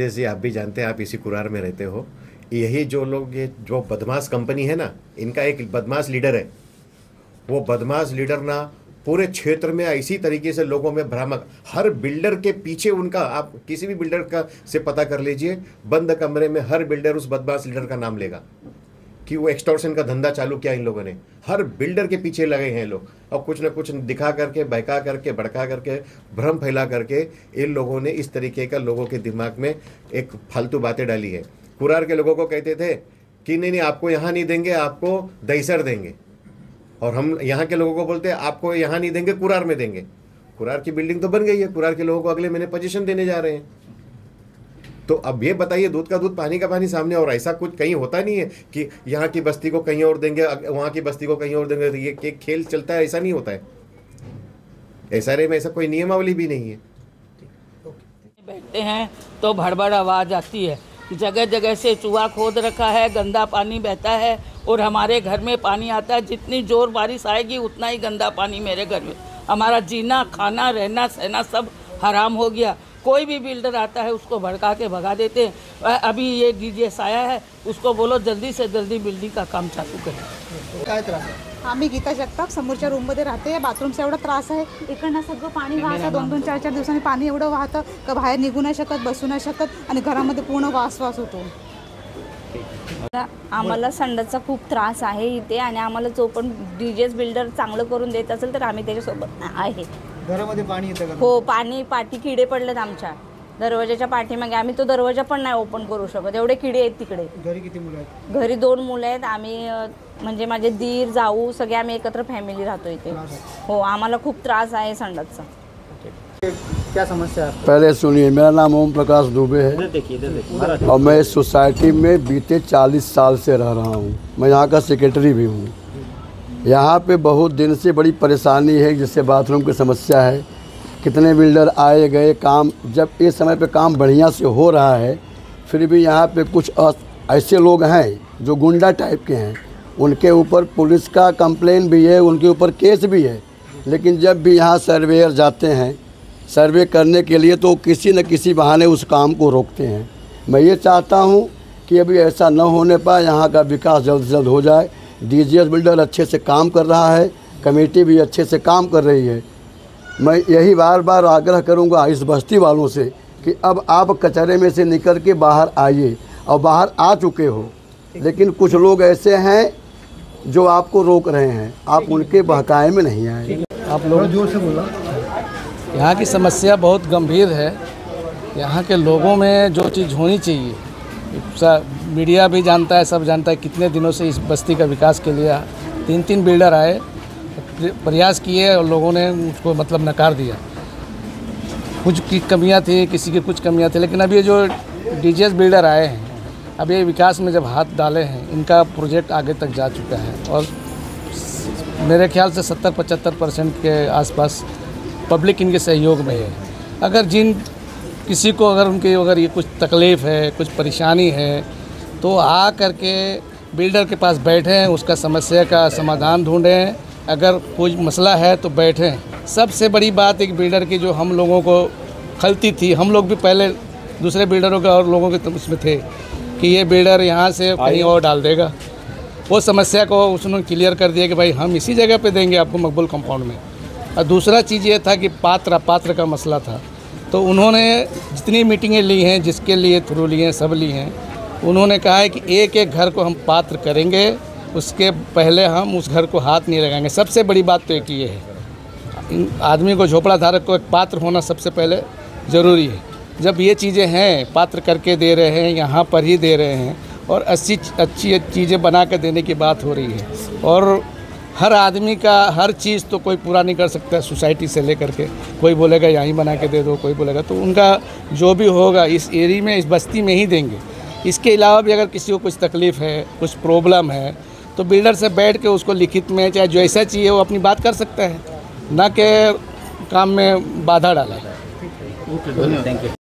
जैसे आप भी जानते हैं, आप इसी कुरार में रहते हो। यही जो लोग, ये जो बदमाश कंपनी है ना, इनका एक बदमाश लीडर है। वो बदमाश लीडर ना पूरे क्षेत्र में इसी तरीके से लोगों में भ्रामक, हर बिल्डर के पीछे उनका, आप किसी भी बिल्डर का से पता कर लीजिए, बंद कमरे में हर बिल्डर उस बदमाश लीडर का नाम लेगा कि वो एक्सटॉर्शन का धंधा चालू किया इन लोगों ने। हर बिल्डर के पीछे लगे हैं लोग, और कुछ ना कुछ दिखा करके, बहका करके, भड़का करके, भ्रम फैला करके इन लोगों ने इस तरीके का लोगों के दिमाग में एक फालतू बातें डाली है। कुरार के लोगों को कहते थे कि नहीं नहीं, आपको यहाँ नहीं देंगे, आपको दहीसर देंगे। और हम यहाँ के लोगों को बोलते हैं आपको यहाँ नहीं देंगे, कुरार में देंगे। कुरार की बिल्डिंग तो बन गई है, कुरार के लोगों को अगले महीने पोजीशन देने जा रहे हैं। तो अब ये बताइए, दूध का दूध पानी का पानी सामने। और ऐसा कुछ कहीं होता नहीं है कि यहाँ की बस्ती को कहीं और देंगे, वहाँ की बस्ती को कहीं और देंगे। ये खेल चलता है, ऐसा नहीं होता है। SRA में ऐसा कोई नियमावली भी नहीं है। बैठते हैं तो भड़बड़ आवाज़ आती है, जगह जगह से चूहा खोद रखा है, गंदा पानी बहता है और हमारे घर में पानी आता है। जितनी जोर बारिश आएगी उतना ही गंदा पानी मेरे घर में। हमारा जीना, खाना, रहना, सहना सब हराम हो गया। कोई भी बिल्डर आता है उसको भड़का के भगा देते हैं। अभी ये DJS आया है, उसको बोलो जल्दी से जल्दी बिल्डिंग का काम चालू करें। काय त्रास आहे? आम्ही गीता जगताप समोरच्या रूममध्ये राहते. बाथरूमचा एवढा त्रास आहे, इकडनं सगळं पाणी वाहतं. 2-2, 4-4 दिवसांनी पाणी एवढं वाहतं का बाहेर निघू नाही शकत, बसू नाही शकत, आणि घरामध्ये पूर्ण वास होतो. आम्हाला संडासचा खूप त्रास आहे इथे, आणि आम्हाला जो पण DJS बिल्डर चांगलं करून देत असेल तर आम्ही त्याच्यासोबत आहे. घरामध्ये पाणी येतं का? हो, पाणी पाठी किडे पडलेत आमच्या दरवाजाच्या पाठीमागे. आम्ही तो दरवाजा पण नाही ओपन करू शकत, एवढे किडे आहेत तिकडे. घरी किती मुलं आहेत? घरी 2 मुलं आहेत. आम्ही म्हणजे माझे दीर, जाऊ सगळे आम्ही एकत्र फॅमिली राहतो इथे. हो, आम्हाला खूप त्रास आहे संडासचा. क्या समस्या है? पहले सुनिए, मेरा नाम ओम प्रकाश दुबे है और मैं इस सोसाइटी में बीते 40 साल से रह रहा हूँ। मैं यहाँ का सेक्रेटरी भी हूँ। यहाँ पे बहुत दिन से बड़ी परेशानी है, जैसे बाथरूम की समस्या है। कितने बिल्डर आए गए, काम जब इस समय पे काम बढ़िया से हो रहा है, फिर भी यहाँ पे कुछ ऐसे लोग हैं जो गुंडा टाइप के हैं। उनके ऊपर पुलिस का कंप्लेन भी है, उनके ऊपर केस भी है। लेकिन जब भी यहाँ सर्वेयर जाते हैं सर्वे करने के लिए, तो किसी न किसी बहाने उस काम को रोकते हैं। मैं ये चाहता हूँ कि अभी ऐसा न होने पाए, यहाँ का विकास जल्द से जल्द हो जाए। DJS बिल्डर अच्छे से काम कर रहा है, कमेटी भी अच्छे से काम कर रही है। मैं यही बार बार आग्रह करूँगा इस बस्ती वालों से कि अब आप कचरे में से निकल के बाहर आइए, और बाहर आ चुके हो, लेकिन कुछ लोग ऐसे हैं जो आपको रोक रहे हैं, आप उनके बहकाए में नहीं आए। आप लोग जोर से बोलो। यहाँ की समस्या बहुत गंभीर है। यहाँ के लोगों में जो चीज़ होनी चाहिए, मीडिया भी जानता है, सब जानता है। कितने दिनों से इस बस्ती का विकास के लिए 3-3 बिल्डर आए, प्रयास किए और लोगों ने उसको मतलब नकार दिया। कुछ की कमियाँ थी, किसी की कुछ कमियाँ थी, लेकिन अभी जो DJS बिल्डर आए हैं, अब ये विकास में जब हाथ डाले हैं, इनका प्रोजेक्ट आगे तक जा चुका है। और मेरे ख्याल से 70-75% के आसपास पब्लिक इनके सहयोग में है। अगर किसी को अगर ये कुछ तकलीफ़ है, कुछ परेशानी है, तो आ करके बिल्डर के पास बैठें, उसका समस्या का समाधान ढूंढें। अगर कोई मसला है तो बैठें। सबसे बड़ी बात एक बिल्डर की जो हम लोगों को खलती थी, हम लोग भी पहले दूसरे बिल्डरों के और लोगों के उसमें थे कि ये बिल्डर यहाँ से कहीं और डाल देगा। वो समस्या को उसने क्लियर कर दिया कि भाई हम इसी जगह पे देंगे आपको, मकबूल कंपाउंड में। और दूसरा चीज़ ये था कि पात्र का मसला था। तो उन्होंने जितनी मीटिंगें ली हैं, जिसके लिए थ्रू ली हैं, सब ली हैं, उन्होंने कहा है कि एक एक घर को हम पात्र करेंगे, उसके पहले हम उस घर को हाथ नहीं लगाएंगे। सबसे बड़ी बात तो एक ये है, आदमी को, झोपड़ा धारक को एक पात्र होना सबसे पहले ज़रूरी है। जब ये चीज़ें हैं, पात्र करके दे रहे हैं, यहाँ पर ही दे रहे हैं, और अच्छी चीज़ें बना कर देने की बात हो रही है। और हर आदमी का हर चीज़ तो कोई पूरा नहीं कर सकता, सोसाइटी से लेकर के। कोई बोलेगा यहीं बना के दे दो, कोई बोलेगा, तो उनका जो भी होगा इस एरिया में, इस बस्ती में ही देंगे। इसके अलावा भी अगर किसी को कुछ तकलीफ़ है, कुछ प्रॉब्लम है, तो बिल्डर से बैठ के उसको लिखित में चाहे जैसा चाहिए वो अपनी बात कर सकता है, ना कि काम में बाधा डाला है। Thank you.